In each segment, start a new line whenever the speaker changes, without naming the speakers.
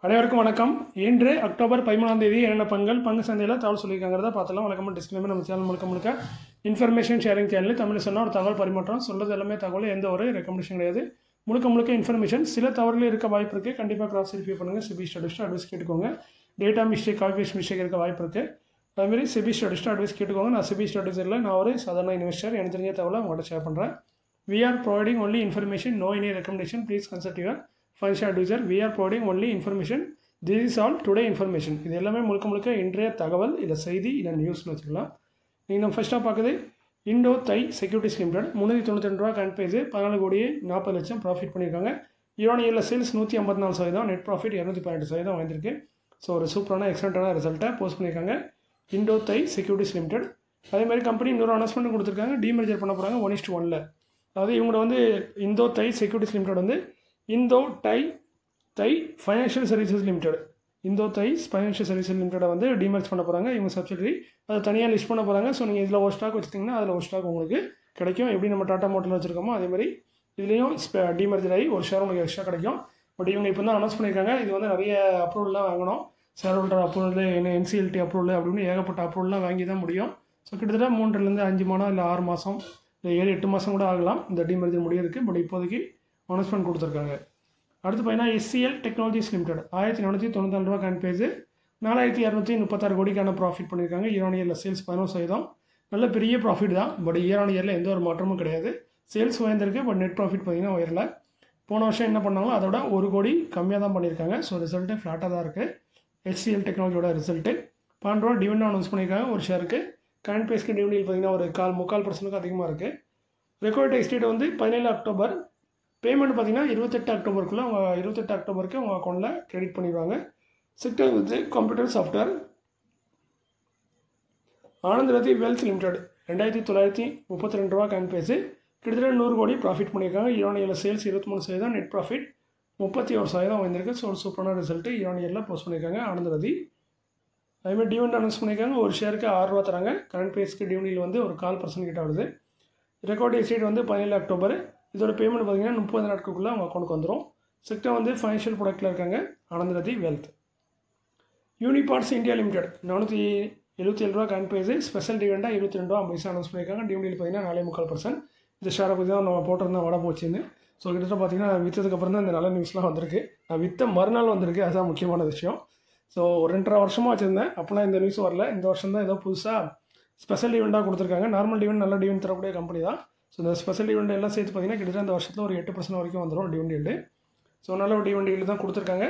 அனைவருக்கும் வணக்கம். இன்று அக்டோபர் 13ஆம் தேதி என்னென்ன பங்கு சந்தையில் தகவல் சொல்லியிருக்காங்கிறத பார்த்தலாம். வழக்கமாக டிஸ்க்ளைமர் நம்ம சேனல் முழுக்க இன்ஃபர்மேஷன் ஷேரிங் சேனல். தமிழில் சொன்னால் ஒரு தகவல் பரிமாற்றம், சொல்கிறது எல்லாமே தகவல், எந்த ஒரு ரெக்கமெண்டேஷன் கிடையாது. முழுக்க இன்ஃபர்மேஷன். சில தவறுகள் இருக்க வாய்ப்பு இருக்குது, கண்டிப்பாக கிராஸ் வெரிஃபை பண்ணுங்கள். செபி ஸ்டடிஸ்ட் அட்வைஸ் கேட்டுக்கோங்க. Data mistake, copy paste mistake இருக்க வாய்ப்பு இருக்குது. அதுமாதிரி செபி ஸ்டடிஸ்ட் அட்வைஸ் கேட்டுக்கோங்க. நான் செபி ஸ்டடிஸ்டில் நான் ஒரு சாதாரண இன்வெஸ்டர், எனக்கு தெரிஞ்ச தகவலை உங்கள்கிட்ட ஷேர் பண்ணுறேன். We are providing only information, no any recommendation. Please consult your financial advisor. We are providing only information. This is all today information. இது எல்லாமே முழுக்க இன்றைய தகவல், இல்லை செய்தி, இல்லை நியூஸ்னு வச்சுக்கலாம். நீங்கள் நம்ம ஃபஸ்ட்டாக பார்க்குது இண்டோ தை செக்யூரிட்டிஸ் லிமிடெட். 392 ரூபா கரண்ட் ப்ரைஸ், 14 கோடியே 40 லட்சம் ப்ராஃபிட் பண்ணியிருக்காங்க. இயரில் சேல்ஸ் 154%, நெட் ப்ராஃபிட் 218% வந்திருக்கு. ஸோ ஒரு சூப்பரான எக்ஸலண்ட்டான ரிசல்ட்டை போஸ்ட் பண்ணியிருக்காங்க இண்டோ தை செக்யூரிட்டிஸ் லிமிடெட். அதே மாதிரி கம்பெனி இன்னொரு அனௌன்ஸ்மெண்ட் கொடுத்துருக்காங்க, டீமர்ஜர் பண்ண போகிறாங்க 1:1. அதாவது இவங்க வந்து இந்தோ தை செக்யூரிட்டிஸ் லிமிடெட் வந்து இந்தோ தை ஃபைனான்ஷியல் சர்வீசஸ் லிமிடெட், இந்தோ தை ஃபைனான்ஷியல் சர்வீசஸ் லிமிடெட் வந்து டிமர்ஜ் பண்ண போகிறாங்க. இவங்க சப்சிடரி அதை தனியாக லிஸ்ட் பண்ண போகிறாங்க. ஸோ நீங்கள் இதில் ஒரு ஸ்டாக் வச்சுட்டிங்கன்னா அதில் ஒரு ஸ்டாக் உங்களுக்கு கிடைக்கும். எப்படி நம்ம டாட்டா மோட்டரில் வச்சுருக்கோமோ அதே மாதிரி இதுலேயும் டிமர்ஜர் ஆகி ஒரு ஷேர் உங்களுக்கு எக்ஸ்ட்ரா கிடைக்கும். பட் இவங்க இப்போ தான் அனௌன்ஸ் பண்ணியிருக்காங்க. இது வந்து நிறைய அப்ரூவல்லாம் வாங்கணும். Share holder approval, NCLT approval அப்படின்னு ஏகப்பட்ட அப்ரூவல்லாம் வாங்கி தான் முடியும். ஸோ கிட்டத்தட்ட 3 to 5 மாதம் இல்லை 6 மாதம் இல்லை 7-8 மாதம் கூட ஆகலாம் இந்த டிமர்ஜர் முடியறதுக்கு. பட் இப்போதைக்கு அனௌன்ஸ்மெண்ட் கொடுத்துருக்காங்க. அடுத்து பார்த்தீங்கன்னா எஸ்சிஎல் டெக்னாலஜிஸ் லிமிடெட் 1494 ரூபா கரண்ட் ப்ரைஸ், 4236 கோடிக்கான ப்ராஃபிட் பண்ணியிருக்காங்க. இயரில் சேல்ஸ் 11%, நல்ல பெரிய ப்ராஃபிட் தான். பட் இயரில் எந்த ஒரு மாற்றமும் கிடையாது. சேல்ஸ் உயர்ந்திருக்கு, பட் நெட் ப்ராஃபிட் பார்த்தீங்கன்னா உயரல. போன வருஷம் என்ன பண்ணாங்களோ அதோட 1 கோடி கம்மியாக தான் பண்ணியிருக்காங்க. ஸோ ரிசல்ட்டு ஃப்ளாட்டாக தான் இருக்குது. எஸ்சிஎல் டெக்னாலஜியோட ரிசல்ட்டு 12 ரூபா டிவிடெண்ட் அனௌன்ஸ் பண்ணியிருக்காங்க ஒரு ஷேருக்கு. கரண்ட் ப்ரைஸ்க்கு டிவிடெண்ட் பார்த்தீங்கன்னா ஒரு 3/4% அதிகமாக இருக்குது. ரெக்கார்ட் டேக்ஸ் டேட் வந்து 17 அக்டோபர். பேமெண்ட் பார்த்தீங்கன்னா 28 அக்டோபருக்குள்ளே அவங்க 28 அக்டோபருக்கு அவங்க அக்கௌண்ட்டில் கிரெடிட் பண்ணிடுவாங்க. செக்டர் வந்து கம்ப்யூட்டர் சாஃப்ட்வேர். ஆனந்த் ரதி வெல்த் லிமிடெட் 2932 ரூபா கரண்ட் ப்ரைஸ், கிட்டத்தட்ட 100 கோடி ப்ராஃபிட் பண்ணியிருக்காங்க. இயரில் சேல்ஸ் 23%, நெட் ப்ராஃபிட் 31% வந்திருக்கு. ஸோ ஒரு சூப்பரான ரிசல்ட்டு இயரில் போஸ்ட் பண்ணியிருக்காங்க ஆனந்த் ரதி. அதேமாதிரி டிவிடெண்ட் அனௌன்ஸ் பண்ணியிருக்காங்க. ஒரு ஷேருக்கு 6 ரூபா தராங்க. கரண்ட் ப்ரைஸ்க்கு டிவிடெண்ட் வந்து ஒரு 4% கிட்ட வருது. ரெக்கார்ட் டேட் வந்து 17 அக்டோபர். இதோட பேமெண்ட் பார்த்தீங்கன்னா 30 நாட்களுக்குள்ளே அவங்க அக்கௌண்ட்டுக்கு வந்துடும். செக்டர் வந்து ஃபைனான்ஷியல் ப்ராடக்ட்டில் இருக்காங்க ஆனந்த் ரதி வெல்த். யூனிபார்ட்ஸ் இந்தியா லிமிடெட் 477 ரூபா கரண்ட் ப்ரைஸ், ஸ்பெஷல் டிவிடெண்டாக 22 ரூபா 50 அனௌன்ஸ் பண்ணியிருக்காங்க. டிவிடெண்ட் பார்த்தீங்கன்னா 4.25%. இந்த ஷேரை பற்றி தான் நம்ம போட்டிருந்தா வட போச்சுன்னு. ஸோ கிட்டத்தட்ட பார்த்தீங்கன்னா விற்றதுக்கப்புறம் தான் இந்த நல்ல நியூஸ்லாம் வந்திருக்கு. நான் விற்ற மறுநாள் வந்திருக்கு, அதுதான் முக்கியமான விஷயம். ஸோ ஒரு 2.5 வருஷமாக வச்சுருந்தேன், அப்போலாம் இந்த நியூஸ் வரல. இந்த வருஷம் தான் ஏதோ புதுசாக ஸ்பெஷல் டிவிடெண்டாக கொடுத்துருக்காங்க. நார்மல் டிவிடெண்ட் நல்ல டிவிடெண்ட் தரக்கூடிய கம்பெனி தான். ஸோ இந்த ஸ்பெஷல் டிவிடெண்ட் எல்லாம் சேர்த்து பார்த்தீங்கன்னா கிட்டத்தட்ட இந்த வருஷத்தில் ஒரு 8% வரைக்கும் வந்துடும் டிவிடெண்ட். ஸோ நல்ல ஒரு டிவிடெண்ட் தான் கொடுத்துருக்காங்க.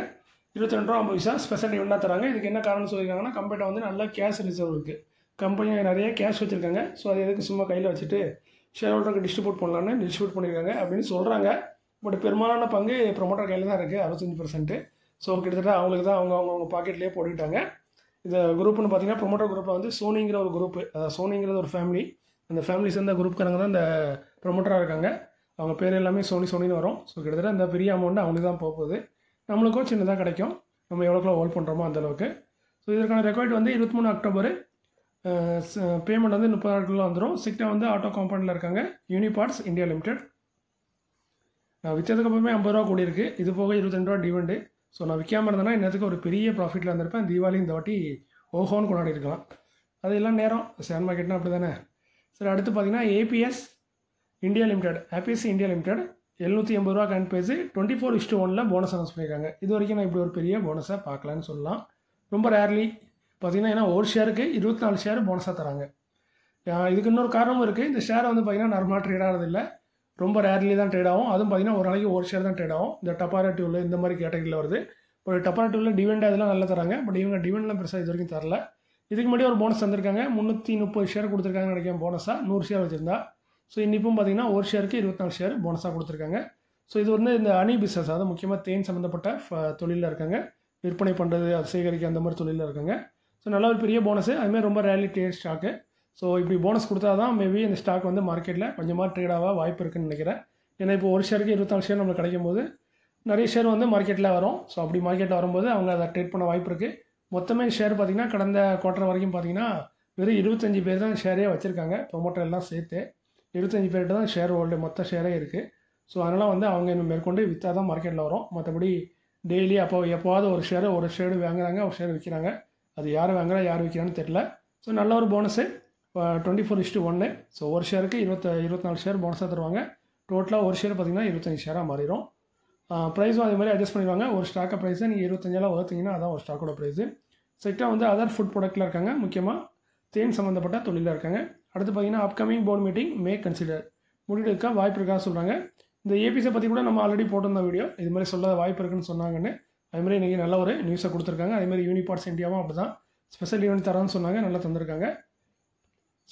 22 ரூபா 50 ஸ்பெஷல் டிவிடெண்டாக தராங்க. இதுக்கு என்ன காரணம் சொல்லியிருக்காங்கன்னா, கம்பெனியில் வந்து நல்ல கேஷ் ரிசர்வ் இருக்குது. கம்பெனி நிறைய கேஷ் வச்சுருக்காங்க. ஸோ அது எதுக்கு சும்மா கையில் வச்சுட்டு ஷேர் ஹோல்டருக்கு டிஸ்ட்ரிபியூட் பண்ணலான்னு டிஸ்ட்ரிபியூட் பண்ணியிருக்காங்க அப்படின்னு சொல்கிறாங்க. பட் பெரும்பாலான பங்கு ப்ரொமோட்டர் கையில் தான் இருக்குது, 65%. ஸோ கிட்டத்தட்ட அவங்களுக்கு தான் அவங்க பாக்கெட்லேயே போட்டுக்கிட்டாங்க. இந்த குரூப்னு பார்த்தீங்கன்னா ப்ரொமோட்டர் குரூப்பில் வந்து சோனிங்கிற ஒரு குரூப்பு, சோனிங்கிறது ஒரு ஃபேமிலி. அந்த ஃபேமிலி சேர்ந்த குரூப்காரங்க தான் இந்த ப்ரொமோட்டராக இருக்காங்க. அவங்க பேர் எல்லாமே சோனின்னு வரும். ஸோ கிட்டத்தட்ட அந்த பெரிய அமௌண்ட்டு அவங்களுக்கு தான் போகுது. நம்மளுக்கும் சின்னதாக கிடைக்கும், நம்ம எவ்வளோக்குள்ள ஹோல்ட் பண்ணுறோமோ அந்தளவுக்கு. ஸோ இதற்கான ரெக்கார்ட் வந்து 23 அக்டோபர். பேமெண்ட் வந்து 30 நாட்களுக்குள்ள வந்துடும். செக்டர் வந்து ஆட்டோ காம்பவுண்டில் இருக்காங்க யூனிபார்ட்ஸ் இந்தியா லிமிடெட். நான் விற்றதுக்கப்புறமே 50 ரூபா கூடி இருக்குது. இது போக 22 ரூபா டிவிடெண்டு. ஸோ நான் விற்காமல் இருந்தேன்னா இன்னத்துக்கு ஒரு பெரிய ப்ராஃபிட்டில் வந்திருப்பேன். தீபாவளி இந்த வாட்டி ஓஹோன்னு கொண்டாடி இருக்கலாம். அது எல்லாம் நேரம் ஷேர் மார்க்கெட்னா அப்படி தானே. சரி, அடுத்து பார்த்தீங்கன்னா ஏபிஎஸ் இந்தியா லிமிடெட் 780 ரூபா கரண்ட் ப்ரைஸ், 24:1 போனஸ் அனௌன்ஸ் பண்ணியிருக்காங்க. இது வரைக்கும் நான் இப்படி ஒரு பெரிய போனஸை பார்க்கலான்னு சொல்லலாம். ரொம்ப ரேர்லி பார்த்தீங்கன்னா, ஏன்னா ஒரு ஷேருக்கு 24 ஷேர் போனஸாக தராங்க. இதுக்கு இன்னொரு காரணமும் இருக்குது. இந்த ஷேரை வந்து பார்த்தீங்கன்னா நார்மலாக ட்ரேட் ஆகிறதில்ல, ரொம்ப ரேர்லி தான் ட்ரேட் ஆகும். அதுவும் பார்த்தீங்கன்னா ஒரு நாளைக்கு ஒரு ஷேர் தான் ட்ரேட் ஆகும். இந்த டப்பாரேட்டிவில் இந்த மாதிரி கேட்டகரியில் வருது. ஒரு டப்பாரேட்டிவில் டிவிடெண்ட் அதெல்லாம் நல்லா தராங்க. பட் இவங்க டிவிடெண்ட்லாம் பெருசாக இது வரைக்கும் தரல. இதுக்கு முன்னாடி ஒரு போனஸ் தந்திருக்காங்க, 330 ஷேர் கொடுத்துருக்காங்கன்னு நினைக்கிறேன் போனஸாக, 100 ஷேர் வச்சுருந்தா. ஸோ இன்னிப்பும் பார்த்தீங்கன்னா ஒரு ஷேருக்கு 24 ஷேர் போனஸாக கொடுத்துருக்காங்க. ஸோ இது வந்து இந்த அணி பிஸ்னஸ், அதாவது முக்கியமாக தேன் சம்மந்தப்பட்ட தொழிலில் இருக்காங்க. விற்பனை பண்ணுறது, அது சேகரிக்க அந்த மாதிரி தொழிலில் இருக்காங்க. ஸோ நல்ல ஒரு பெரிய போனஸு. அதுமாதிரி ரொம்ப ரேர்லி ட்ரேட் ஸ்டாக்கு. ஸோ இப்படி போனஸ் கொடுத்தா தான் மேபி இந்த ஸ்டாக் வந்து மார்க்கெட்டில் கொஞ்சமாக ட்ரேடாக வாய்ப்பு இருக்குதுன்னு நினைக்கிறேன். ஏன்னா இப்போ ஒரு ஷேருக்கு 24 ஷேர் நம்மளுக்கு கிடைக்கும் போது நிறைய ஷேர் வந்து மார்க்கெட்டில் வரும். ஸோ அப்படி மார்க்கெட்டில் வரும்போது அவங்க அதை ட்ரேட் பண்ண வாய்ப்பு இருக்குது. மொத்தமே ஷேர் பார்த்திங்கன்னா கடந்த குவார்ட்டர் வரைக்கும் பார்த்திங்கன்னா வெறும் 25 பேர் தான் ஷேரே வச்சுருக்காங்க. ப்ரொமோட்டர் எல்லாம் சேர்த்து 25 பேர்கிட்ட தான் ஷேர் ஹோல்டு மொத்த ஷேரே இருக்குது. ஸோ அதனால் வந்து அவங்க இன்னும் மேற்கொண்டு விற்றா தான் மார்க்கெட்டில் வரும். மற்றபடி டெய்லி அப்போ எப்போவாவது ஒரு ஷேர் வாங்குறாங்க, ஒரு ஷேர் விற்கிறாங்க. அது யார் வாங்குறா யார் விற்கிறான்னு தெரியல. ஸோ நல்ல ஒரு போனஸு 24:1. ஸோ ஒரு ஷேருக்கு 24 ஷேர் போனஸாக தருவாங்க. டோட்டலாக ஒரு ஷேர் பார்த்திங்கன்னா 25 ஷேராக மாறிடும். ப்ரைஸும் அதே மாதிரி அட்ஜஸ்ட் பண்ணிடுவாங்க. ஒரு ஸ்டாக்கை ப்ரைஸை நீங்கள் 25 வகுத்தீங்கன்னா அதான் ஒரு ஸ்டாக்கோட ப்ரைஸு. செக்டார் வந்து அதர் ஃபுட் ப்ராடக்ட்டில் இருக்காங்க, முக்கியமாக தேன் சம்மந்தப்பட்ட தொழிலில் இருக்காங்க. அடுத்து பார்த்திங்கன்னா அப்கமிங் போர்டு மீட்டிங் மே கன்சிடர் முடிவெடுக்க வாய்ப்பு இருக்காக சொல்கிறாங்க. இந்த ஏபிஸை பற்றி கூட நம்ம ஆல்ரெடி போட்டிருந்த வீடியோ இது மாதிரி சொல்ல வாய்ப்பு இருக்குன்னு சொன்னாங்கன்னு. அதுமாதிரி இன்றைக்கி நல்ல ஒரு நியூஸை கொடுத்துருக்காங்க. அதேமாதிரி யூனிபார்ட்ஸ் இந்தியாவும் அப்படி தான் ஸ்பெஷல் ஈவெண்ட் தரான்னு சொன்னாங்க, நல்லா தந்திருக்காங்க.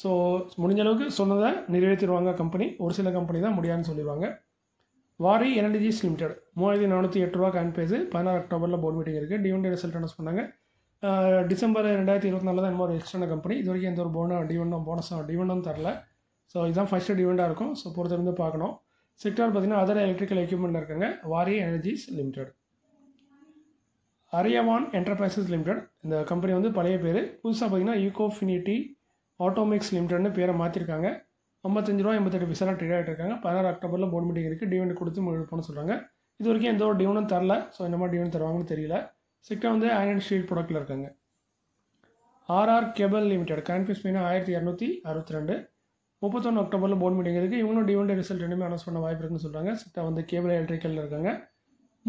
ஸோ முடிஞ்ச அளவுக்கு சொன்னதை நிறைவேற்றிடுவாங்க கம்பெனி. ஒரு சில கம்பெனி தான் முடியாதுன்னு சொல்லிடுவாங்க. வாரி எனர்ஜிஸ் லிமிடெட் 3408 ரூபா காயின் பேஸு 16 அக்டோபரில் போர்டு மீட்டிங் இருக்குது. டிவிடெண்ட் ரிசல்ட் அனௌன்ஸ் பண்ணாங்க. டிசம்பர் 2024 தான் இன்னொரு எக்ஸ்ட்ரான கம்பெனி. இது வரைக்கும் எந்த ஒரு டிவிடெண்டும் தரல. ஸோ இதுதான் ஃபஸ்ட்டு டிவிடெண்டாக இருக்கும். ஸோ பொறுத்திருந்து பார்க்கணும். செக்டார் பார்த்திங்கன்னா அதர் எலக்ட்ரிக்கல் எக்யூப்மெண்ட் இருக்காங்க. வாரி எனர்ஜிஸ் லிமிடெட். அரியவான் என்டர்பிரைசஸ் லிமிடெட் இந்த கம்பெனி வந்து பழைய பேர், புதுசாக பார்த்திங்கன்னா யூகோஃபினிட்டி ஆட்டோமிக்ஸ் லிமிடெட்னு பேரை மாற்றிருக்காங்க. 55 ரூபா 88 பைசாலாம் ட்ரேட் ஆகிட்டு இருக்காங்க. 16 அக்டோபரில் போர்டு மீட்டிங் இருக்குது. டிவிடெண்ட் கொடுத்து முடிப்போம்னு சொல்கிறாங்க. இது வரைக்கும் எந்த ஒரு டிவிடெண்ட் தரல. ஸோ இந்த மாதிரி டிவிடெண்ட் தருவாங்கன்னு தெரியல. செக்டார் வந்து அயர்ன் அண்ட் ஸ்டீல் ப்ராடக்ட்டில் இருக்காங்க. ஆர்ஆர் கேபிள் லிமிடெட் கான்ஃபிஸ் பண்ணி 1262 31 அக்டோபரில் போர்டு மீட்டிங் இருக்குது. இவங்களும் டிவிடெண்ட் ரிசல்ட் ரெண்டுமே அனௌன்ஸ் பண்ண வாய்ப்பு இருக்குன்னு சொல்கிறாங்க. செக்டார் வந்து கேபிள் எலக்ட்ரிக்கலில் இருக்காங்க.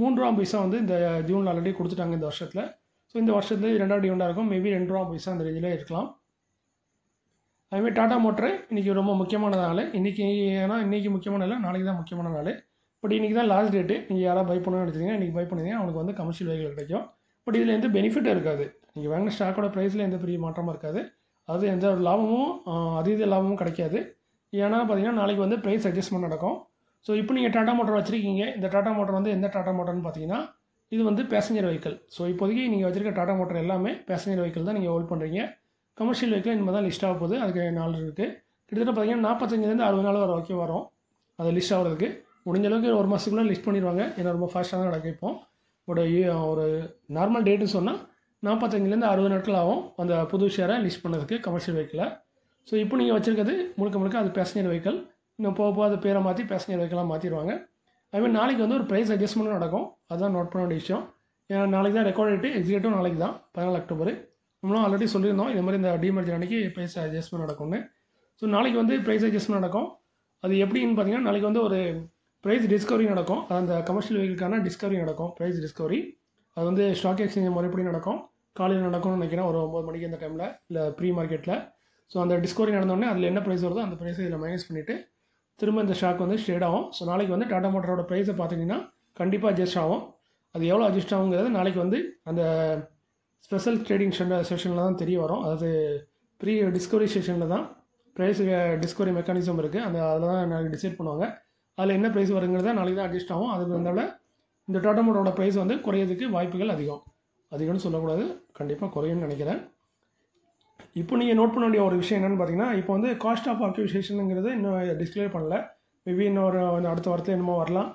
3 ரூபா பைசா வந்து இந்த ஜூனில் ஆல்ரெடி கொடுத்துட்டாங்க இந்த வருஷத்தில். ஸோ இந்த வருஷத்துல 2வது டிவிடெண்டாக இருக்கும். மேபி 2 ரூபா பைசா அந்த ரேஞ்சில் இருக்கலாம். அதுமாதிரி டாடா மோட்டரு இன்றைக்கி ரொம்ப முக்கியமான நாள். இன்றைக்கி முக்கியமான நாள், நாளைக்கு தான் முக்கியமான நாள். பட் இன்றைக்கி தான் லாஸ்ட் டேட்டு. நீங்கள் யாராவது பை பண்ணணும்னு எடுத்தீங்கன்னா இன்றைக்கி பை பண்ணிங்கன்னா அவனுக்கு வந்து கமர்ஷியல் வெஹிக்கிள் கிடைக்கும். பட் இதில் எந்த பெனிஃபிட்டும் இருக்காது. நீங்கள் வாங்கின ஸ்டாக்கோட ப்ரைஸில் எந்த பெரிய மாற்றமும் இருக்காது. அது எந்த ஒரு லாபமும் அதீத லாபமும் கிடைக்காது. ஏன்னா பார்த்தீங்கன்னா நாளைக்கு வந்து ப்ரைஸ் அட்ஜஸ்ட்மெண்ட் நடக்கும். ஸோ இப்போ நீங்கள் டாடா மோட்டர் வச்சுருக்கீங்க. இந்த டாடா மோட்டர் வந்து எந்த டாடா மோட்டர்னு பார்த்தீங்கன்னா இது வந்து பேசஞ்சர் வெஹிக்கிள். ஸோ இப்போதைக்கு நீங்கள் வச்சுருக்க டாடா மோட்டர் எல்லாமே பேசஞ்சர் வெஹிக்கிள் தான் நீங்கள் ஹோல்ட் பண்ணுறீங்க. கமர்ஷியல் வெஹிக்கிள் இனிமேல் தான் லிஸ்ட் ஆக போகுது. அதுக்கு நாள் இருக்குது. கிட்டத்தட்ட பார்த்தீங்கன்னா 45 60 நாள் வரைக்கும் வரும் அது லிஸ்ட் ஆகிறதுக்கு. முடிஞ்ச அளவுக்கு ஒரு மாதத்துக்குள்ளே லிஸ்ட் பண்ணிடுவாங்க. ஏன்னா ரொம்ப ஃபாஸ்ட்டாக தான் நடக்கும். இப்போ ஒரு நார்மல் டேட்டுன்னு சொன்னால் 45 60 நாட்கள் ஆகும் அந்த புது ஷேரை லிஸ்ட் பண்ணுறதுக்கு கமர்ஷியல் வெஹிக்கிளை. ஸோ இப்போ நீங்கள் வச்சுருக்கிறது முழுக்க அது பேசஞ்சர் வெஹிக்கிள். இன்னும் போக அது பேரை மாற்றி பேசஞ்சர் வெஹிக்கிளாக மாற்றிடுவாங்க. அதுமாதிரி நாளைக்கு வந்து ஒரு ப்ரைஸ் அட்ஜஸ்ட்மெண்ட்டும் நடக்கும். அதுதான் நோட் பண்ண வேண்டிய விஷயம். ஏன்னா நாளைக்கு தான் ரெக்கார்ட் டேட்டு, எக்ஸிக்யூட்டிவ் நாளைக்கு தான் 14 அக்டோபர். நம்மளும் ஆல்ரெடி சொல்லியிருந்தோம் இது மாதிரி இந்த டிமர்ஜர் அன்றைக்கி ப்ரைஸ் அட்ஜஸ்ட்மெண்ட் நடக்கும்னு. ஸோ நாளைக்கு வந்து ப்ரைஸ் அட்ஜஸ்ட்மெண்ட் நடக்கும். அது எப்படின்னு பார்த்தீங்கன்னா நாளைக்கு வந்து ஒரு ப்ரைஸ் டிஸ்கவரி நடக்கும். அது அந்த கமர்ஷியல் வெஹிக்கிள்கான டிஸ்கவரி நடக்கும். ப்ரைஸ் டிஸ்கவரி அது வந்து ஸ்டாக் எக்ஸ்சேஞ்ச் முறைப்படி நடக்கும். காலையில் நடக்கும்னு நினைக்கிறேன், ஒரு 9 மணிக்கு அந்த டைமில், இல்லை ப்ரீ மார்க்கெட்டில். ஸோ அந்த டிஸ்கவரி நடந்தோடனே அதில் என்ன ப்ரைஸ் வருதோ அந்த ப்ரைஸை இதில் மைனஸ் பண்ணிவிட்டு திரும்ப இந்த ஸ்டாக் வந்து ட்ரேட் ஆகும். ஸோ நாளைக்கு வந்து டாடா மோட்டரோட ப்ரைஸை பார்த்தீங்கன்னா கண்டிப்பாக அட்ஜஸ்ட் ஆகும். அது எவ்வளோ அட்ஜஸ்ட் ஆகுங்கிறது நாளைக்கு வந்து அந்த ஸ்பெஷல் ட்ரேடிங் செஷனில் தான் தெரிய வரும். அதாவது ப்ரீ டிஸ்கவரி செஷனில் தான் ப்ரைஸ் டிஸ்கவரி மெக்கானிசம் இருக்குது. அதில் தான் நாளைக்கு டிசைட் பண்ணுவாங்க. அதில் என்ன ப்ரைஸ் வருங்கிறத நாளைக்கு தான் அட்ஜஸ்ட் ஆகும். அதுக்கு வந்தால இந்த டாடா மோட்டரோட ப்ரைஸ் வந்து குறையிறதுக்கு வாய்ப்புகள் அதிகம்னு சொல்லக்கூடாது, கண்டிப்பாக குறையும்னு நினைக்கிறேன். இப்போ நீங்கள் நோட் பண்ண வேண்டிய ஒரு விஷயம் என்னென்னு பார்த்தீங்கன்னா, இப்போ வந்து காஸ்ட் ஆஃப் அக்விசிஷனுங்கிறது இன்னும் டிஸ்க்ளேர் பண்ணல. மேபி இன்னொரு அடுத்த வாரத்தில் என்னமோ வரலாம்.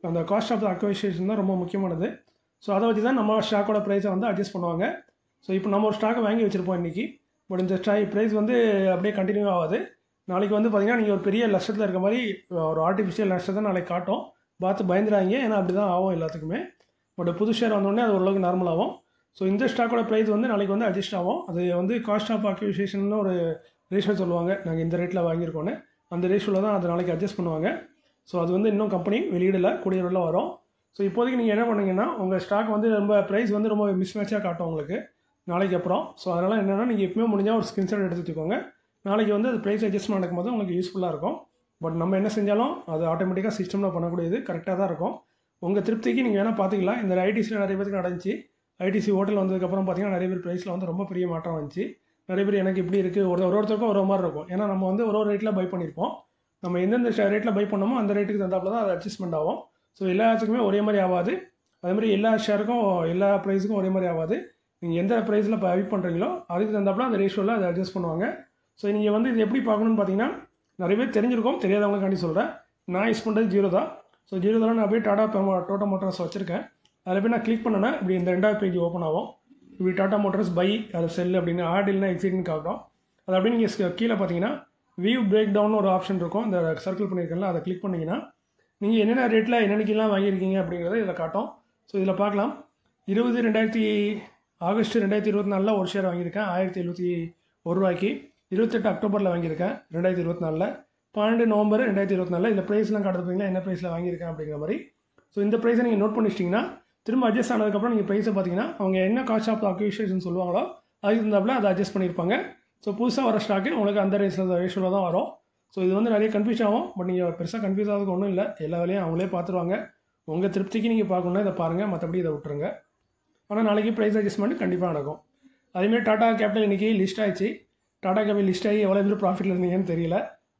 அந்த காஸ்ட் ஆஃப் அக்விசிஷன் தான் ரொம்ப முக்கியமானது. ஸோ அதை வச்சு தான் நம்ம ஸ்டாக்கோட ப்ரைஸை வந்து அட்ஜஸ்ட் பண்ணுவாங்க. ஸோ இப்போ நம்ம ஒரு ஸ்டாக்கை வாங்கி வச்சுருப்போம் இன்றைக்கி. பட் இந்த ப்ரைஸ் வந்து அப்படியே கண்டினியூ ஆகாது. நாளைக்கு வந்து பார்த்திங்கன்னா நீங்கள் ஒரு பெரிய நஷ்டத்தில் இருக்க மாதிரி ஒரு ஆர்டிஃபிஷியல் நஷ்டத்தை நாளைக்கு காட்டும். பார்த்து பயந்துடாங்க, ஏன்னா அப்படி தான் ஆகும் எல்லாத்துக்குமே. பட் புது ஷேர் வந்தோடனே அது ஓரளவுக்கு நார்மல் ஆகும். ஸோ இந்த ஸ்டாக்கோட ப்ரைஸ் வந்து நாளைக்கு வந்து அட்ஜஸ்ட் ஆகும். அது வந்து காஸ்ட் ஆஃப் அக்விசிஷன் ஒரு ரேஷியோ சொல்லுவாங்க. நாங்கள் இந்த ரேட்டில் வாங்கியிருக்கோன்னு அந்த ரேஷியோவில் தான் அது நாளைக்கு அட்ஜஸ்ட் பண்ணுவாங்க. ஸோ அது வந்து இன்னும் கம்பெனி வெளியிடலை, கூடிய விரைவில் வரும். ஸோ இப்போதைக்கு நீங்கள் என்ன பண்ணுங்கன்னா உங்கள் ஸ்டாக் வந்து ரொம்ப ப்ரைஸ் வந்து ரொம்ப மிஸ்மேட்சாக காட்டும் உங்களுக்கு நாளைக்கு அப்புறம். ஸோ அதனால் என்னென்னா நீங்கள் எப்பவுமே முடிஞ்சால் ஒரு ஸ்க்ரீன்ஷாட் எடுத்துக்கோங்க. நாளைக்கு வந்து அது ப்ரைஸ் அட்ஜஸ்ட்மெண்ட் நடக்கும்போது உங்களுக்கு யூஸ்ஃபுல்லாக இருக்கும். பட் நம்ம என்ன செஞ்சாலும் அது ஆட்டோமேட்டிக்காக சிஸ்டமில் பண்ணக்கூடியது கரெக்டாக தான் இருக்கும். உங்கள் திருப்திக்கு நீங்கள் வேணால் பார்த்துக்கலாம். இந்த ஐடிசியில் நிறைய பேருக்கு நடந்துச்சு. ஐடிசி ஹோட்டல் வந்ததுக்கப்புறம் பார்த்தீங்கன்னா நிறைய பேர் ப்ரைஸில் வந்து ரொம்ப பெரிய மாற்றம் வந்துச்சு. நிறைய பேர் எனக்கு இப்படி இருக்குது, ஒருத்தருக்கும் ஒரு மாதிரி இருக்கும். ஏன்னா நம்ம வந்து ஒரு ரேட்டில் பை பண்ணியிருப்போம். நம்ம எந்தெந்த ரேட்டில் பை பண்ணோமோ அந்த ரேட்டுக்கு தந்தாப்பில் தான் அது அட்ஜஸ்ட்மெண்ட் ஆகும். ஸோ எல்லாத்துக்குமே ஒரே மாதிரி ஆகாது. அதேமாதிரி எல்லா ஷேருக்கும் எல்லா ப்ரைஸுக்கும் ஒரே மாதிரி ஆகாது. நீங்கள் எந்த ப்ரைஸில் பை பண்ணுறீங்களோ அதுக்கு தந்தாப்பில் அந்த ரேஷியோவில் அதை அட்ஜஸ்ட் பண்ணுவாங்க. ஸோ நீங்கள் வந்து இது எப்படி பார்க்கணுன்னு பார்த்தீங்கன்னா நிறைய பேர் தெரிஞ்சிருக்கும், தெரியாதவங்களுக்காண்டி சொல்கிறேன். நான் யூஸ் பண்ணுறது ஜீரோ தான். ஸோ ஜீரோ தான் நான் போய் டாடா மோட்டார்ஸ் வச்சுருக்கேன். அதில் போய் நான் கிளிக் பண்ணேன்னா இப்படி இந்த 2வது பேஜ் ஓப்பன் ஆகும். இப்படி டாடா மோட்டார்ஸ் பை அது செல் அப்படின்னு ஆட் இல்லைனா எக்ஸிட்னு காட்டும். அது அப்படியே நீங்கள் கீழே பார்த்தீங்கன்னா வியூ பிரேக் டவுன் ஒரு ஆப்ஷன் இருக்கும். இந்த சர்க்கிள் பண்ணியிருக்கேன்ல அதை கிளிக் பண்ணிங்கன்னா நீங்கள் என்னென்ன ரேட்டில் என்னென்னக்கெல்லாம் வாங்கியிருக்கீங்க அப்படிங்கிறத இதில் காட்டும். ஸோ இதில் பார்க்கலாம். ஆகஸ்ட் 2024 ஒரு ஷேர் வாங்கியிருக்கேன் 1071 ரூபாய்க்கு. 28 அக்டோபரில் வாங்கியிருக்கேன் 2024. 12 நவம்பர் 2024. இந்த ப்ரைஸ்லாம் காட்டுறதுங்களா என்ன ப்ரைஸில் வாங்கியிருக்கேன் அப்படிங்கிற மாதிரி. ஸோ இந்த ப்ரைஸை நீங்கள் நோட் பண்ணிச்சிட்டிங்கன்னா திரும்ப அட்ஜஸ்ட் ஆனதுக்கப்புறம் நீங்கள் ப்ரைஸை பார்த்தீங்கன்னா அவங்க என்ன காஸ்ட் ஆஃப் அக்விசிஷன் சொல்லுவாங்களோ அதுக்கு இருந்தாப்புல அதை அட்ஜஸ்ட் பண்ணியிருப்பாங்க. ஸோ புதுசாக வர ஸ்டாக்கு உங்களுக்கு அந்த ரேஷியோவில் தான் வரும். ஸோ இது வந்து நிறைய கன்ஃபியூஸ் ஆகும். பட் நீங்கள் பெருசாக கன்ஃபியூஸ் ஆகிறதுக்கு ஒன்றும் இல்லை. எல்லா வேலையும் அவங்களே பார்த்துருவாங்க. உங்கள் திருப்திக்கு நீங்கள் பார்க்கணுன்னா இதை பாருங்கள், மற்றபடி இதை விட்டுருங்க. ஆனால் நாளைக்கு ப்ரைஸ் அட்ஜஸ்ட்மெண்ட் கண்டிப்பாக நடக்கும். அதேமாதிரி டாடா கேபிட்டல் இன்றைக்கி லிஸ்ட் ஆகிடுச்சு. டாடா கேபிட்டல் லிஸ்ட் ஆகி எவ்வளோ பேர் ப்ராஃபிட்டில் இருந்தீங்கன்னு தெரியல.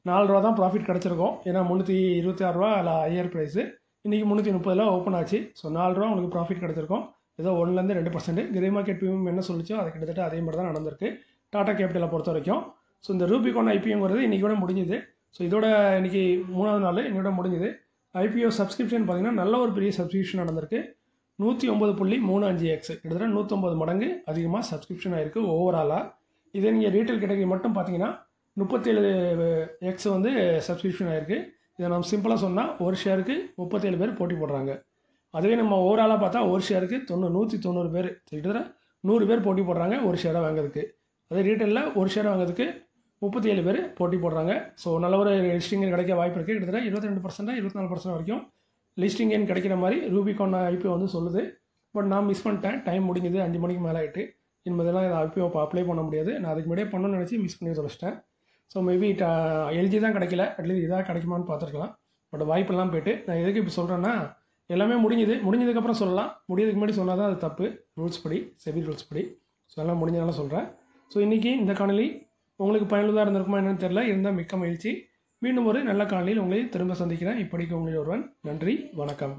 4 ரூபா தான் ப்ராஃபிட் கிடச்சிருக்கும். ஏன்னா 326 ரூபா இல்லை ஹையர் ப்ரைஸு. இன்றைக்கி 330 ஓப்பன் ஆச்சு. ஸோ 4 ரூபா உங்களுக்கு ப்ராஃபிட் கிடச்சிருக்கும். ஏதோ 1லேருந்து 2%. கிரே மார்க்கெட் பிஎம் என்ன சொல்லிச்சோ அது கிட்டத்தட்ட அதே மாதிரி தான் நடந்திருக்கு டாடா கேபிட்டலை பொறுத்த வரைக்கும். ஸோ இந்த ரூபிகான் ஐபிஓங்கிறது இன்றைக்கி கூட முடிஞ்சுது. ஸோ இதோட இன்றைக்கி 3வது நாள் இன்னோட முடிஞ்சுது. ஐபிஓ சப்ஸ்கிரிப்ஷன் பார்த்திங்கன்னா நல்ல ஒரு பெரிய சப்ஸ்கிரிப்ஷன் நடந்திருக்கு. 109.35x கிட்டத்தட்ட 109 மடங்கு அதிகமாக சப்ஸ்கிரிப்ஷன் ஆகிருக்கு ஓவராலாக. இதே நீங்கள் ரீட்டைல் கேட்டகரி மட்டும் பார்த்தீங்கன்னா 37x வந்து சப்ஸ்கிரிப்ஷன் ஆகிருக்கு. இதை நம்ம சிம்பிளாக சொன்னால் ஒரு ஷேருக்கு 37 பேர் போட்டி போடுறாங்க. அதுவே நம்ம ஓவராலாக பார்த்தா ஒரு ஷேருக்கு 190 பேர் கிட்டத்தட்ட 100 பேர் போட்டி போடுறாங்க ஒரு ஷேரை வாங்குறதுக்கு. அதே ரீட்டைலில் ஒரு ஷேர் வாங்குறதுக்கு 37 பேர் போட்டி போடுறாங்க. ஸோ நல்ல ஒரு லிஸ்டிங் கிடைக்க வாய்ப்பு இருக்குது. கிட்டத்தட்ட 22% 24% வரைக்கும் லிஸ்டிங் ஏன் கிடைக்கிற மாதிரி ரூபிகான் ஐபிஓ வந்து சொல்லுது. பட் நான் மிஸ் பண்ணிட்டேன். டைம் முடிஞ்சது 5 மணிக்கு மேலே ஆகிட்டு. இனிமேதெல்லாம் இதை ஐபிஓ அப்ளை பண்ண முடியாது. நான் அதுக்கு முன்னாடியே பண்ணணும்னு நினச்சி மிஸ் பண்ணி தொலைச்சிட்டேன். ஸோ மேபி எல்ஜி தான் கிடைக்கல. அட்லீஸ்ட் இதாக கிடைக்குமான்னு பார்த்துருக்கலாம். பட் வாய்ப்பெல்லாம் போய்ட்டு நான் எதுக்கு இப்போ சொல்கிறேன்னா எல்லாமே முடிஞ்சதுக்கப்புறம் சொல்லலாம். முடியதுக்கு முன்னாடி சொன்னால் தான் அது தப்பு. ரூல்ஸ் படி, செபி ரூல்ஸ் படி. ஸோ எல்லாம் முடிஞ்சதால சொல்கிறேன். ஸோ இன்றைக்கி இந்த காணொலி உங்களுக்கு பயனுள்ளதாக இருந்திருக்குமா என்னன்னு தெரியல. இருந்தால் மிக்க மகிழ்ச்சி. மீண்டும் ஒரு நல்ல காணொலியில் உங்களை திரும்ப சந்திக்கிறேன். இப்படிக்கு உங்களில் ஒருவன். நன்றி, வணக்கம்.